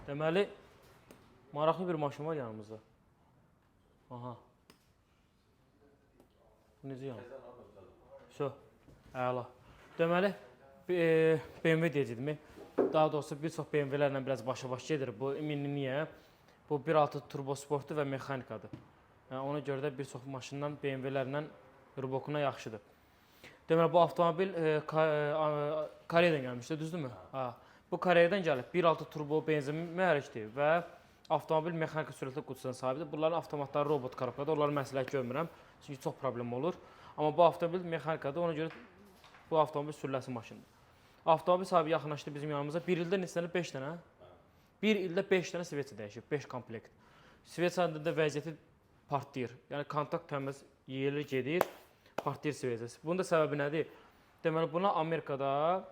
Deməli, maraqlı bir maşın var yanımızda. Aha. Necə yanır? Şö, əla. Deməli, BMW deyəcəkdim. Daha doğrusu bir çox BMW-lərlə biraz başa-baş gedir. Bu niyə? Bu 1.6 turbo sportdur və mexanikadır. Yəni, ona görə də bir çox maşından BMW-lərlə rubokuna yaxşıdır. Deməli, bu avtomobil Koreyadan gəlmişdir, düzdürmü? Ha. Bu Koreyadan gəlib 1.6 turbo benzin mühərrikdir və avtomobil mexanika sürətli qutusuna sahibdir. Bunların avtomatları robot korobkadır, onları məsləhət görmürəm, çünki çox problem olur. Amma bu avtomobil mexanikadır, ona görə bu avtomobil sürüləsi maşındır. Avtomobil sahibi yaxınlaşdı bizim yanımıza. Bir ildə neçə 5 dənə? Bir ildə 5 dənə sveça dəyişib, 5 komplekt. Sveçanın da vəziyyəti partlayır. Yəni kontakt təmiz yeyilir, gedir, partlayır sveçası. Bunun da səbəbi nədir? Deməli, buna Amerikada,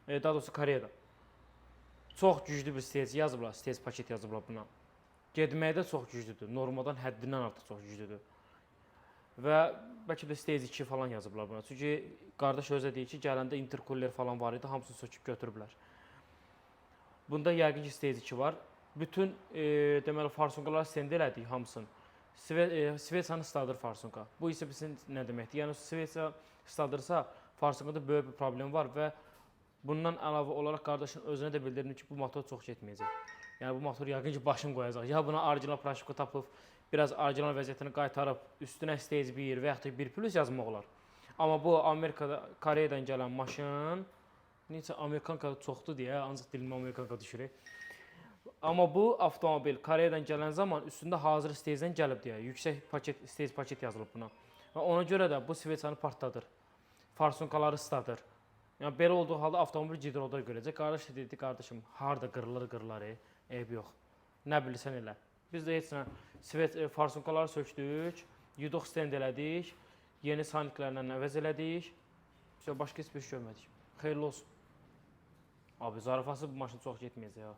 daha doğrusu Koreyada çox güclü bir stage yazıblar, stage paket yazıblar buna. Getməkdə çox güclüdür, normadan həddindən artıq çox güclüdür. Və bəlkə də stage 2 falan yazıblar buna. Çünki qardaş özə deyir ki, gələndə intercooler falan var idi, hamısını söküb götürüblər. Bunda yəqin ki, stage 2 var. Bütün deməli, farsonqaları stend elədik hamısını. Sveçanı ısladır farsonqa. Bu isə bizim nə deməkdir? Yəni, sveça ısladırsa, farsonqada böyük bir problem var və bundan əlavə olaraq qardaşın özünə də bildirdim ki, bu motor çox getməyəcək. Yəni, bu motor yəqin ki, başını qoyacaq. Ya buna orijinal plaşiko tapıb, biraz orijinal vəziyyətini qaytarıb, üstünə stage 1 və yaxud da 1+ yazmaq olar. Amma bu Amerikada, Koreyadan gələn maşın, necə Amerikanka çoxdur deyə, ancaq dilimə Amerikanka düşürək. Amma bu avtomobil Koreyadan gələn zaman üstündə hazır stagedən gəlib deyə, yüksək paket, stage paket yazılıb buna. Və ona görə də bu sveçanı partladır, farsonkaları ısladır. Yəni, belə olduğu halda avtomobil cidroda görəcək. Qardaş dedi, qardaşım, harada qırılır, eyb yox. Nə bilirsən elə. Biz də heç nə farsonkaları söktük, yudoq stend elədik, yeni saniklərlə əvəz elədik. Başqa heç bir şey görmədik. Xeyirli olsun. Abi, zarafası bu maşın çox getməyəcək ya.